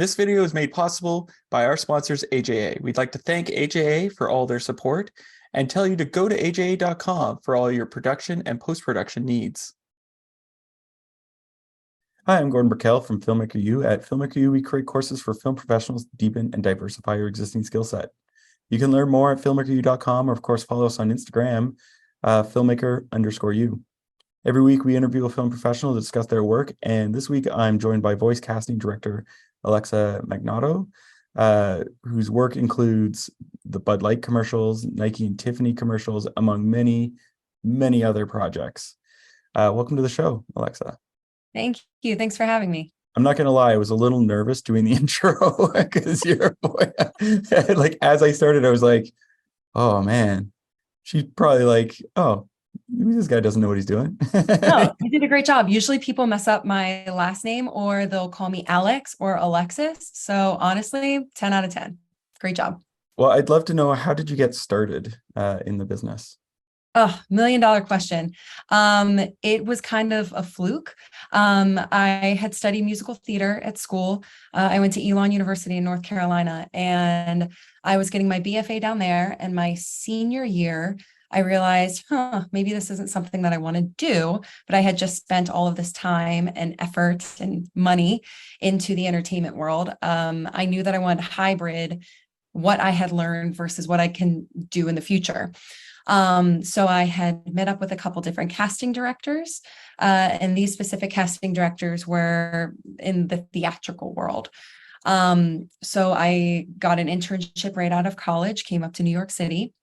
This video is made possible by our sponsors, AJA. We'd like to thank AJA for all their support and tell you to go to aja.com for all your production and post-production needs. Hi, I'm Gordon Burkell from Filmmaker U. At Filmmaker U, we create courses for film professionals to deepen and diversify your existing skill set. You can learn more at filmmakeru.com, or of course, follow us on Instagram, filmmaker_u. Every week, we interview a film professional to discuss their work, and this week, I'm joined by voice casting director Alexa Magnotto, whose work includes the Bud Light commercials, Nike and Tiffany commercials, among many, many other projects. Welcome to the show, Alexa. Thank you. Thanks for having me. I'm not going to lie, I was a little nervous doing the intro because you're like, as I started, I was like, oh man, she's probably like, oh, maybe this guy doesn't know what he's doing. No, you did a great job. Usually people mess up my last name or they'll call me Alex or Alexis. So honestly, 10 out of 10. Great job. Well, I'd love to know, how did you get started in the business? Oh, $1 million question. It was kind of a fluke. I had studied musical theater at school. I went to Elon University in North Carolina, and I was getting my BFA down there. And my senior year, I realized, maybe this isn't something that I want to do, but I had just spent all of this time and effort and money into the entertainment world. I knew that I wanted to hybrid what I had learned versus what I can do in the future. So I had met up with a couple different casting directors, and these specific casting directors were in the theatrical world. So I got an internship right out of college, came up to New York City,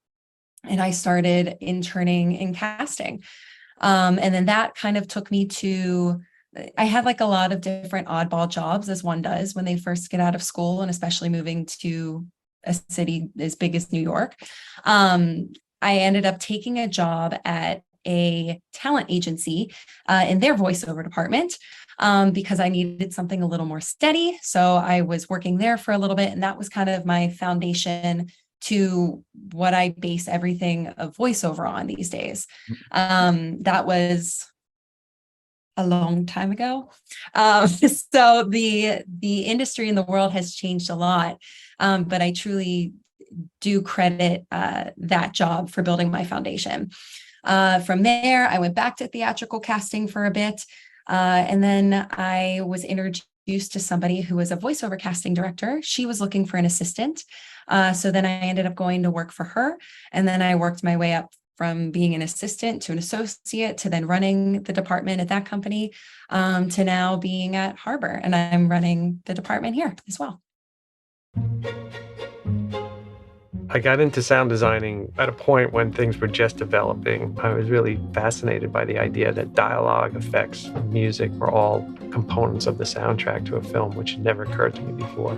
and I started interning in casting. And then that kind of took me to, I had like a lot of different oddball jobs, as one does when they first get out of school, and especially moving to a city as big as New York. I ended up taking a job at a talent agency in their voiceover department because I needed something a little more steady. So I was working there for a little bit, and that was kind of my foundation to what I base everything of voiceover on these days. That was a long time ago. So the industry in the world has changed a lot, but I truly do credit that job for building my foundation. From there, I went back to theatrical casting for a bit, and then I was introduced to somebody who was a voiceover casting director. She was looking for an assistant. So then I ended up going to work for her, and then I worked my way up from being an assistant to an associate to then running the department at that company, to now being at Harbor, and I'm running the department here as well. I got into sound designing at a point when things were just developing. I was really fascinated by the idea that dialogue, effects, and music were all components of the soundtrack to a film, which had never occurred to me before.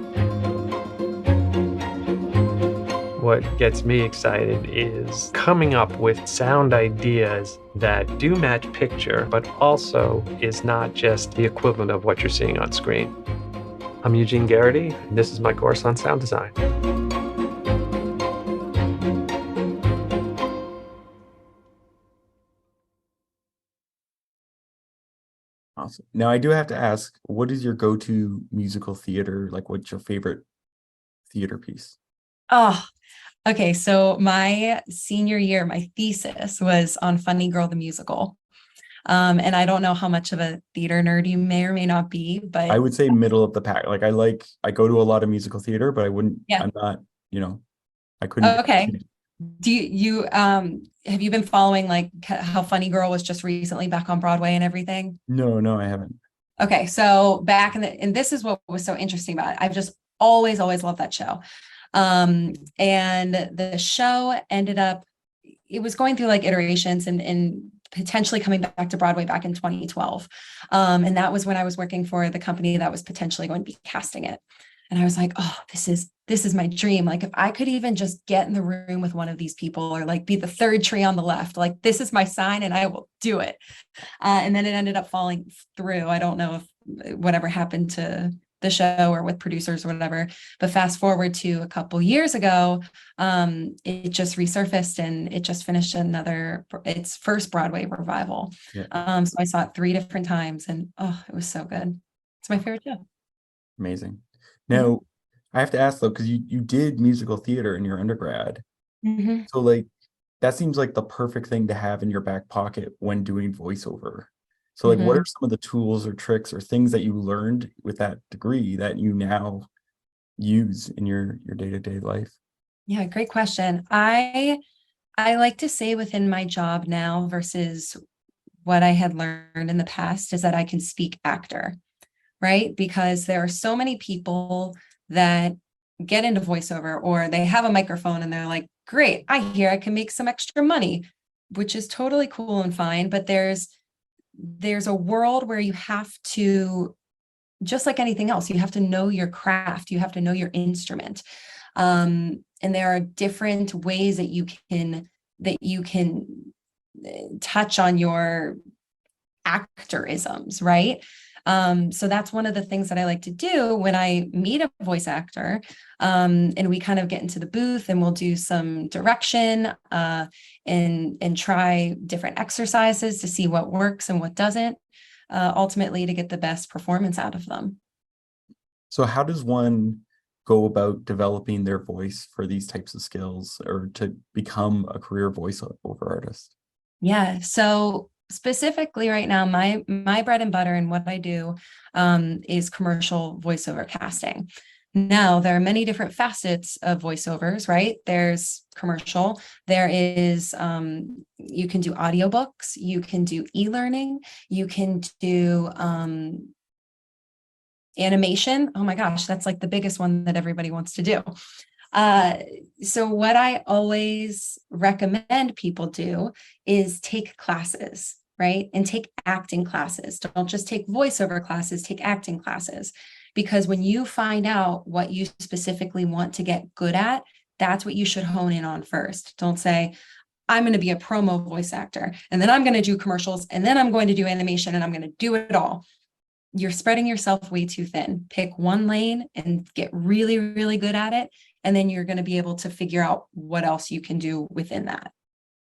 What gets me excited is coming up with sound ideas that do match picture, but also is not just the equivalent of what you're seeing on screen. I'm Eugene Garrity, and this is my course on sound design. Awesome. Now, I do have to ask, what is your go-to musical theater? Like, what's your favorite theater piece? Oh, okay. So my senior year, my thesis was on Funny Girl, the musical. And I don't know how much of a theater nerd you may or may not be, but I would say middle of the pack. Like, I go to a lot of musical theater, but I wouldn't, I'm not, I couldn't. Okay. Do you have you been following like how Funny Girl was just recently back on Broadway and everything? No, I haven't. Okay, so back and this is what was so interesting about it. I've just always loved that show. And the show ended up, it was going through like iterations and potentially coming back to Broadway back in 2012. And that was when I was working for the company that was potentially going to be casting it. And I was like, oh, this is my dream. Like, if I could even just get in the room with one of these people, or like be the third tree on the left, like this is my sign and I will do it. And then it ended up falling through. I don't know if whatever happened to the show or with producers or whatever, but fast forward to a couple years ago, it just resurfaced and it just finished its first Broadway revival. Yeah. So I saw it 3 different times, and oh, it was so good. It's my favorite show. Amazing. Now, I have to ask though, because you did musical theater in your undergrad. Mhm. So like that seems like the perfect thing to have in your back pocket when doing voiceover. So like what are Mhm. some of the tools or tricks or things that you learned with that degree that you now use in your day-to-day life? Yeah, great question. I like to say within my job now versus what I had learned in the past is that I can speak actor, right? Because there are so many people that get into voiceover or they have a microphone and they're like, great, I hear I can make some extra money, which is totally cool and fine. But there's a world where you have to, just like anything else, you have to know your craft, you have to know your instrument. And there are different ways that you can touch on your actorisms, right? So that's one of the things that I like to do when I meet a voice actor, and we kind of get into the booth and we'll do some direction, and try different exercises to see what works and what doesn't, ultimately to get the best performance out of them. So how does one go about developing their voice for these types of skills or to become a career voiceover artist? Yeah. So specifically right now, my bread and butter and what I do, is commercial voiceover casting. Now, there are many different facets of voiceovers, right? There's commercial, there is, you can do audiobooks, you can do e-learning, you can do animation. Oh my gosh, that's like the biggest one that everybody wants to do. Uh, so what I always recommend people do is take classes, right? And take acting classes. Don't just take voiceover classes, take acting classes. Because when you find out what you specifically want to get good at, that's what you should hone in on first. Don't say, I'm going to be a promo voice actor, and then I'm going to do commercials, and then I'm going to do animation, and I'm going to do it all. You're spreading yourself way too thin. Pick one lane and get really, really good at it. And then you're going to be able to figure out what else you can do within that.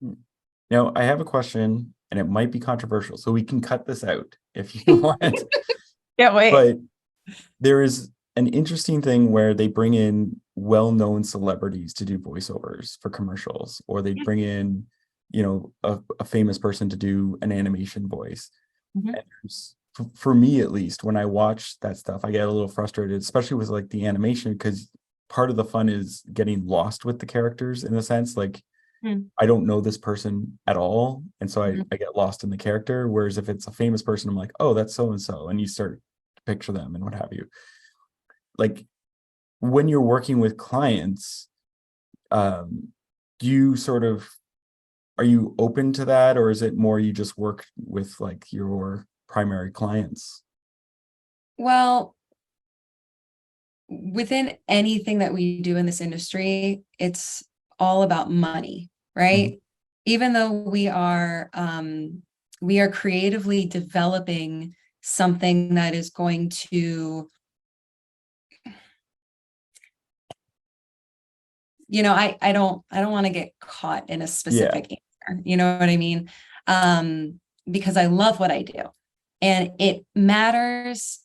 Hmm. Now, I have a question, and it might be controversial, so we can cut this out if you want. Can't wait. But there is an interesting thing where they bring in well-known celebrities to do voiceovers for commercials, or they bring in, a famous person to do an animation voice. Mhm. And for me, at least, when I watch that stuff, I get a little frustrated, especially with like the animation, because part of the fun is getting lost with the characters in a sense. Like, Mhm. I don't know this person at all. And so Mhm. I get lost in the character. Whereas if it's a famous person, I'm like, oh, that's so and so. And you start to picture them and what have you. Like when you're working with clients, um, do you sort of, are you open to that? Or is it more you just work with like your primary clients? Well, within anything that we do in this industry, it's all about money, Mhm. right? Even though we are creatively developing something that is going to, I don't want to get caught in a Yeah. specific answer. You know what I mean? Because I love what I do. And it matters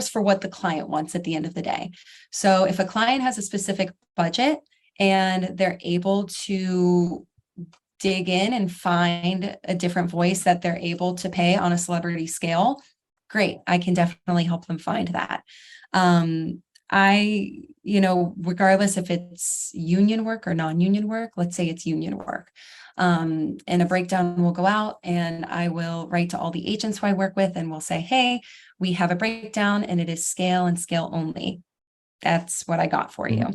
for what the client wants at the end of the day. So if a client has a specific budget and they're able to dig in and find a different voice that they're able to pay on a celebrity scale, great. I can definitely help them find that. Regardless if it's union work or non-union work, let's say it's union work. And a breakdown will go out and I will write to all the agents who I work with and we'll say, hey, we have a breakdown and it is scale and scale only. That's what I got for you.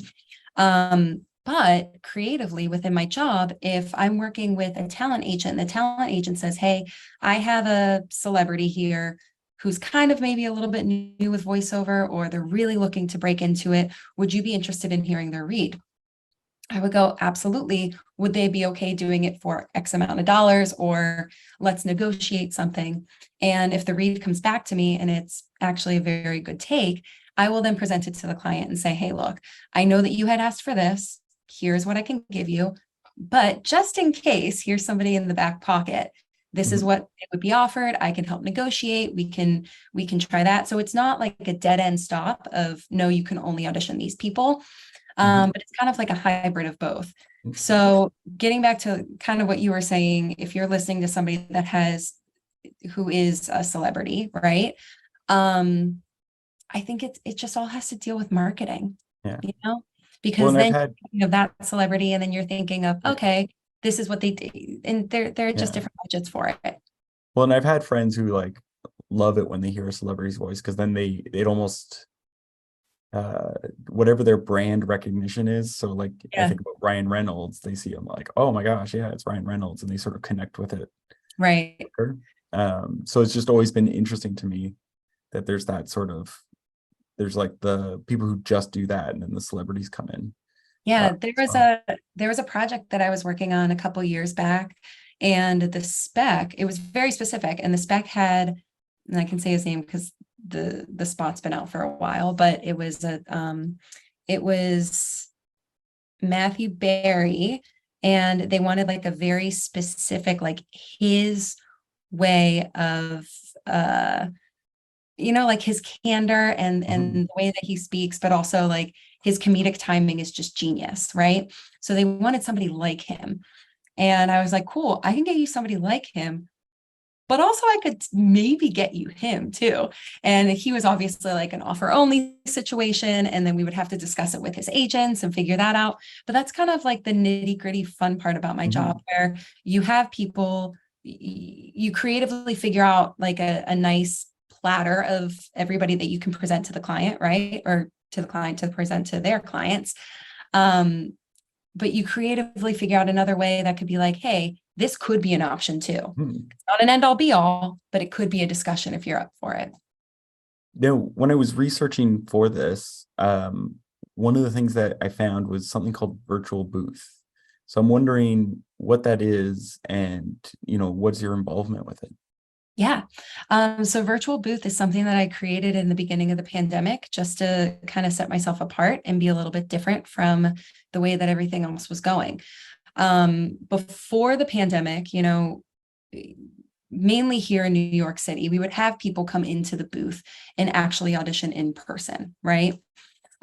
Mhm. But creatively within my job, if I'm working with a talent agent, the talent agent says, hey, I have a celebrity here who's kind of maybe a little bit new with voiceover, or they're really looking to break into it. Would you be interested in hearing their read? I would go, absolutely. Would they be okay doing it for X amount of dollars, or let's negotiate something? And if the read comes back to me and it's actually a very good take, I will then present it to the client and say, hey, look, I know that you had asked for this. Here's what I can give you. But just in case, here's somebody in the back pocket. This is what it would be offered. I can help negotiate. We can try that. So it's not like a dead end stop of no, you can only audition these people. But it's kind of like a hybrid of both. So getting back to kind of what you were saying, if you're listening to somebody who is a celebrity, right? I think it just all has to deal with marketing, Yeah. because Well, then you're thinking of that celebrity and then you're thinking of, okay, this is what they do. And they're just different budgets for it. Well, and I've had friends who like love it when they hear a celebrity's voice, because then it almost whatever their brand recognition is. So like I think about Ryan Reynolds, they see him like, oh my gosh, yeah, it's Ryan Reynolds, and they sort of connect with it. Right. So it's just always been interesting to me that there's that sort of, there's like the people who just do that, and then the celebrities come in. Yeah, there was a project that I was working on a couple years back, and the spec, it was very specific, and the spec had, and I can say his name because the spot's been out for a while, but it was Matthew Berry, and they wanted like a very specific, like his way of like his candor and the way that he speaks, but also like his comedic timing is just genius, right? So they wanted somebody like him. And I was like, cool, I can get you somebody like him, but also I could maybe get you him too. And he was obviously like an offer only situation. And then we would have to discuss it with his agents and figure that out. But that's kind of like the nitty gritty fun part about my job, where you have people, you creatively figure out like a nice platter of everybody that you can present to the client, right? Or to the client to present to their clients. But you creatively figure out another way that could be like, hey, this could be an option too. It's not an end all be all, but it could be a discussion if you're up for it. Now, when I was researching for this, one of the things that I found was something called virtual booth. So I'm wondering what that is, and what's your involvement with it? Yeah. So virtual booth is something that I created in the beginning of the pandemic, just to kind of set myself apart and be a little bit different from the way that everything else was going. Before the pandemic, mainly here in New York City, we would have people come into the booth and actually audition in person, right?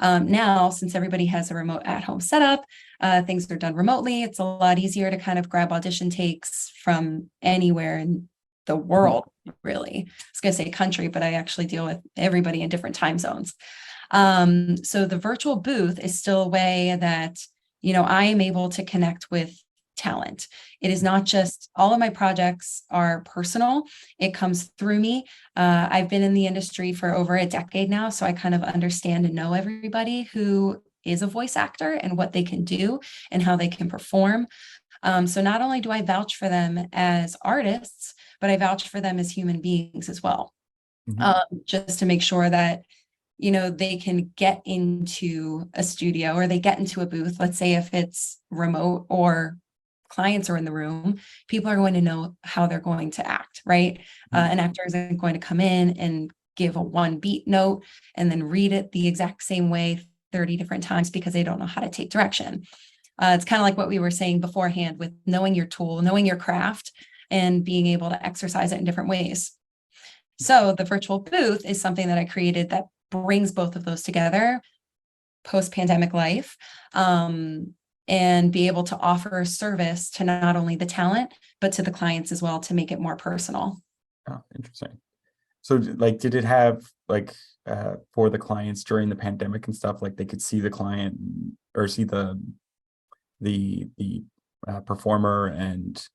Now, since everybody has a remote at-home setup, things are done remotely. It's a lot easier to kind of grab audition takes from anywhere in the world, really. I was going to say country, but I actually deal with everybody in different time zones. So the virtual booth is still a way that, I am able to connect with talent. It is not just, all of my projects are personal. It comes through me. I've been in the industry for over a decade now, so I kind of understand and know everybody who is a voice actor and what they can do and how they can perform. So not only do I vouch for them as artists, but I vouch for them as human beings as well, just to make sure that, they can get into a studio or they get into a booth. Let's say if it's remote or clients are in the room, people are going to know how they're going to act, right? An actor isn't going to come in and give a one beat note and then read it the exact same way 30 different times because they don't know how to take direction. It's kind of like what we were saying beforehand with knowing your tool, knowing your craft, and being able to exercise it in different ways. So the virtual booth is something that I created that brings both of those together post-pandemic life, and be able to offer a service to not only the talent, but to the clients as well, to make it more personal. Oh, interesting. So like, did it have like, for the clients during the pandemic and stuff, like they could see the client or see the performer and,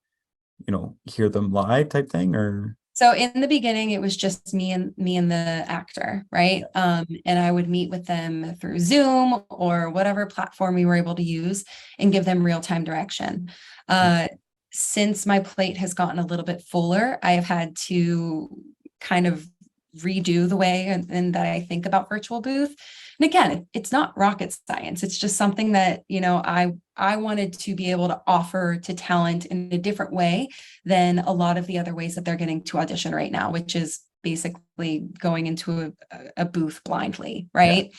hear them live type thing? Or so in the beginning, it was just me and the actor, right? And I would meet with them through Zoom or whatever platform we were able to use and give them real-time direction. Since my plate has gotten a little bit fuller, I have had to kind of redo the way and that I think about virtual booth. And again, it's not rocket science. It's just something that, I wanted to be able to offer to talent in a different way than a lot of the other ways that they're getting to audition right now, which is basically going into a booth blindly, right?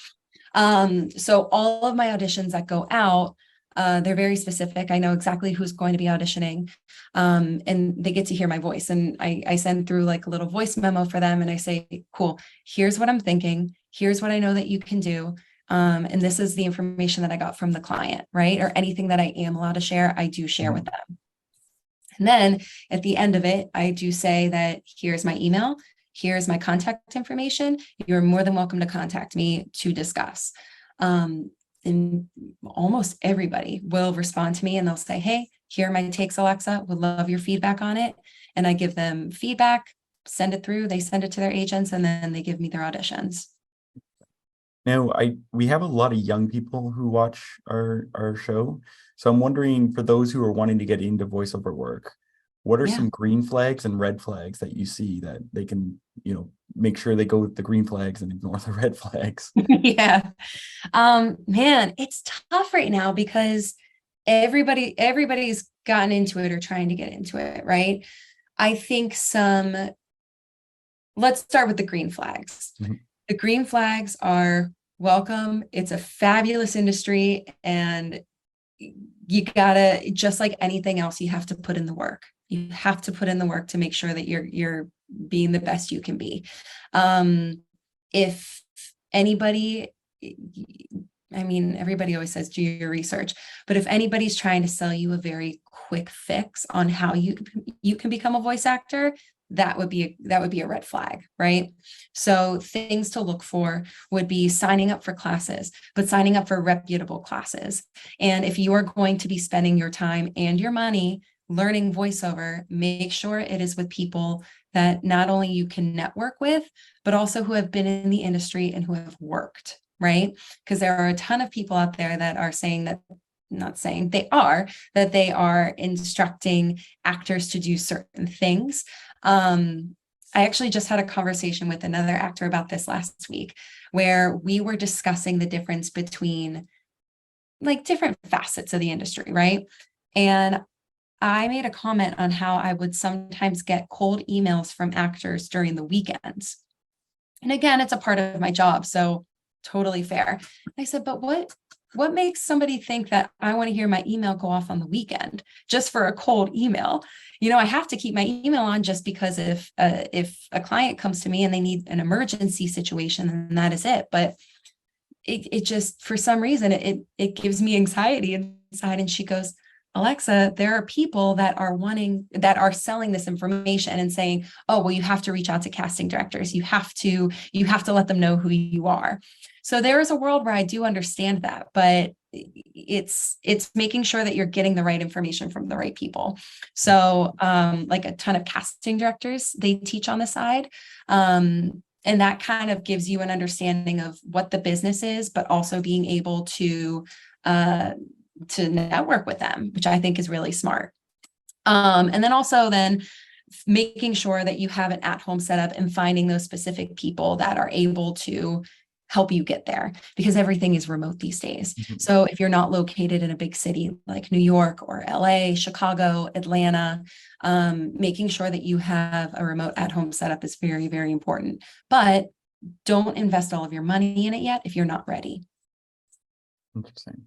So all of my auditions that go out, They're very specific. I know exactly who's going to be auditioning, and they get to hear my voice. And I send through like a little voice memo for them, and I say, cool, here's what I'm thinking. Here's what I know that you can do. And this is the information that I got from the client, right? Or anything that I am allowed to share, I do share with them. And then at the end of it, I do say that here's my email, here's my contact information. You're more than welcome to contact me to discuss. And almost everybody will respond to me and they'll say, hey, here are my takes, Alexa, would love your feedback on it. And I give them feedback, send it through, they send it to their agents, and then they give me their auditions. Now, we have a lot of young people who watch our show. So I'm wondering, for those who are wanting to get into voiceover work, what are some green flags and red flags that you see that they can, make sure they go with the green flags and ignore the red flags? Yeah. Man, it's tough right now because everybody's gotten into it or trying to get into it, right? I think let's start with the green flags. Mm-hmm. The green flags are welcome. It's a fabulous industry, and you gotta, just like anything else, you have to put in the work. You have to put in the work to make sure that you're being the best you can be. If anybody, everybody always says do your research, but if anybody's trying to sell you a very quick fix on how you can become a voice actor, that would be a red flag, right? So things to look for would be signing up for classes, but signing up for reputable classes. And if you are going to be spending your time and your money learning voiceover, make sure it is with people that not only you can network with, but also who have been in the industry and who have worked, right? Because there are a ton of people out there that are saying that, not saying they are, that they are instructing actors to do certain things. I actually just had a conversation with another actor about this last week, where we were discussing the difference between like different facets of the industry, right? And I made a comment on how I would sometimes get cold emails from actors during the weekends. And again, it's a part of my job, so totally fair. I said, but what makes somebody think that I want to hear my email go off on the weekend just for a cold email? I have to keep my email on just because if a client comes to me and they need an emergency situation, then that is it. But it just, for some reason, it gives me anxiety inside. And she goes, Alexa, there are people that are selling this information and saying, oh, well, you have to reach out to casting directors. You have to let them know who you are. So there is a world where I do understand that, but it's making sure that you're getting the right information from the right people. So like a ton of casting directors, they teach on the side. And that kind of gives you an understanding of what the business is, but also being able to network with them, which I think is really smart. And then also making sure that you have an at-home setup and finding those specific people that are able to help you get there, because everything is remote these days. Mm-hmm. So if you're not located in a big city like New York or LA, Chicago, Atlanta, making sure that you have a remote at-home setup is very, very important. But don't invest all of your money in it yet if you're not ready. Interesting.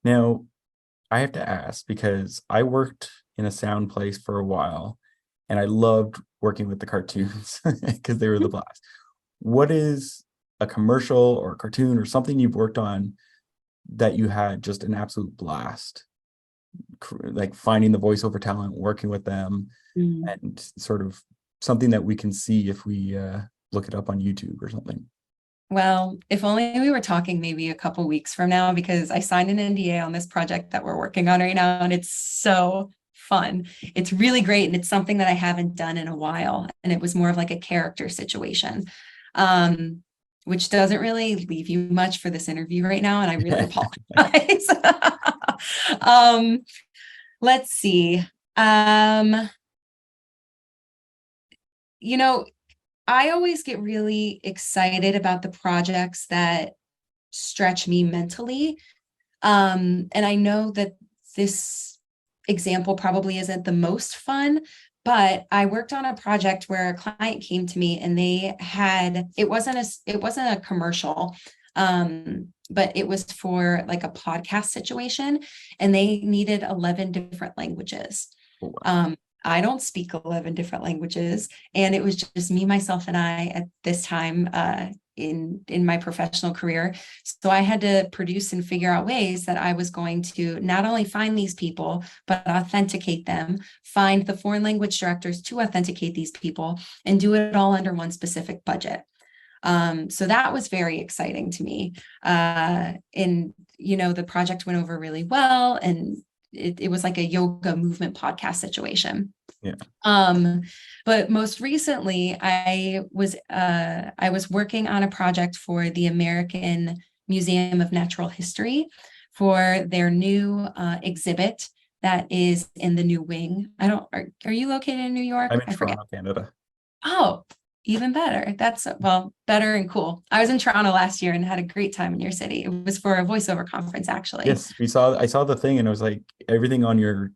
Now, I have to ask, because I worked in a sound place for a while and I loved working with the cartoons because they were the blast. What is a commercial or a cartoon or something you've worked on that you had just an absolute blast, like finding the voiceover talent, working with them, and sort of something that we can see if we look it up on YouTube or something? Well, if only we were talking maybe a couple weeks from now, because I signed an NDA on this project that we're working on right now, and it's so fun. It's really great, and it's something that I haven't done in a while, and it was more of like a character situation, which doesn't really leave you much for this interview right now, and I really apologize. Let's see. I always get really excited about the projects that stretch me mentally. And I know that this example probably isn't the most fun, but I worked on a project where a client came to me and it wasn't a commercial, but it was for like a podcast situation, and they needed 11 different languages. Oh, wow. I don't speak 11 different languages, and it was just me, myself, and I at this time in my professional career. So I had to produce and figure out ways that I was going to not only find these people, but authenticate them, find the foreign language directors to authenticate these people, and do it all under one specific budget. So that was very exciting to me. And, the project went over really well, and it was like a yoga movement podcast situation. Yeah. But most recently, I was working on a project for the American Museum of Natural History for their new exhibit that is in the new wing. Are you located in New York? I'm in I forget. Toronto, Canada. Oh, even better. That's better and cool. I was in Toronto last year and had a great time in your city. It was for a voiceover conference, actually. Yes, I saw the thing, and it was like everything on your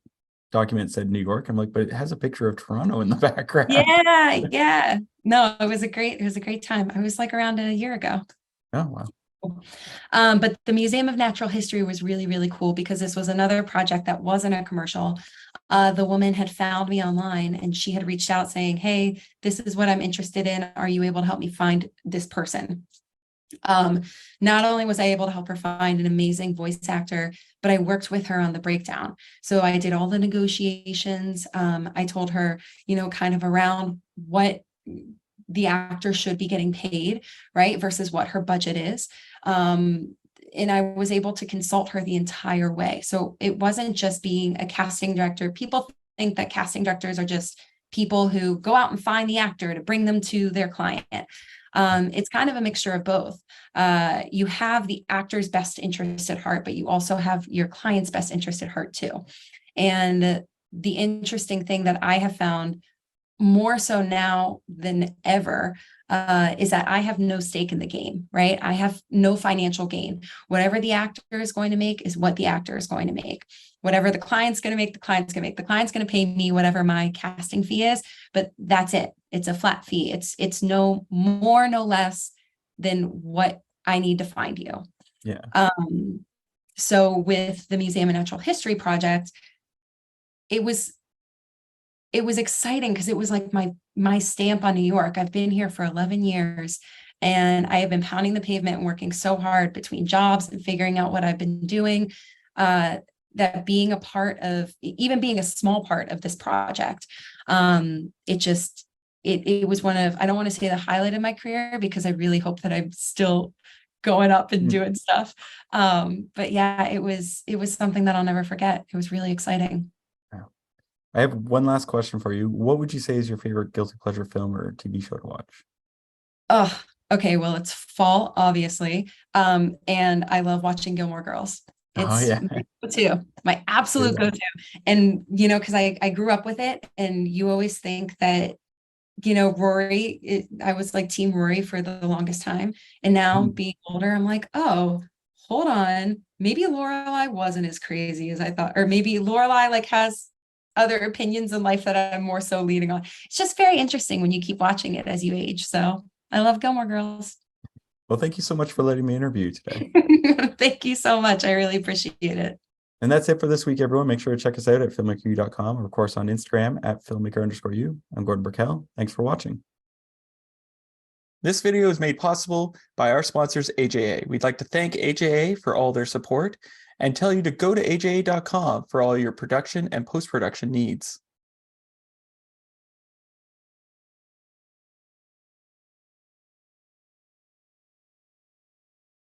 document said New York. I'm like, but it has a picture of Toronto in the background. Yeah. No, it was a great time. I was like around a year ago. Oh, wow. But the Museum of Natural History was really, really cool because this was another project that wasn't a commercial. The woman had found me online, and she had reached out saying, "Hey, this is what I'm interested in. Are you able to help me find this person?" Not only was I able to help her find an amazing voice actor, but I worked with her on the breakdown. So I did all the negotiations. I told her, kind of around what the actor should be getting paid, right, versus what her budget is. And I was able to consult her the entire way. So it wasn't just being a casting director. People think that casting directors are just people who go out and find the actor to bring them to their client. It's kind of a mixture of both. You have the actor's best interest at heart, but you also have your client's best interest at heart too. And the interesting thing that I have found more so now than ever is that I have no stake in the game, right? I have no financial gain. Whatever the actor is going to make is what the actor is going to make. Whatever the client's going to make, the client's going to make. The client's going to pay me whatever my casting fee is, but that's it. It's a flat fee. It's no more, no less than what I need to find you. Yeah. So with the Museum of Natural History project, it was exciting because it was like my stamp on New York. I've been here for 11 years, and I have been pounding the pavement and working so hard between jobs and figuring out what I've been doing, that being a part of, even being a small part of this project, it was one of, I don't want to say the highlight of my career, because I really hope that I'm still going up and doing stuff. But yeah, it was something that I'll never forget. It was really exciting. I have one last question for you. What would you say is your favorite guilty pleasure film or TV show to watch? Oh, okay. Well, it's fall, obviously. And I love watching Gilmore Girls. It's my go-to, my absolute go-to. And, because I grew up with it, and you always think that, Rory, I was like Team Rory for the longest time. And now being older, I'm like, oh, hold on. Maybe Lorelai wasn't as crazy as I thought. Or maybe Lorelai has other opinions in life that I'm more so leading on. It's just very interesting when you keep watching it as you age. So I love Gilmore Girls. Well, thank you so much for letting me interview you today. Thank you so much. I really appreciate it. And that's it for this week, everyone. Make sure to check us out at filmmakeru.com, or of course on Instagram at filmmaker_u. I'm Gordon Burkell. Thanks for watching. This video is made possible by our sponsors, AJA. We'd like to thank AJA for all their support and tell you to go to aja.com for all your production and post-production needs.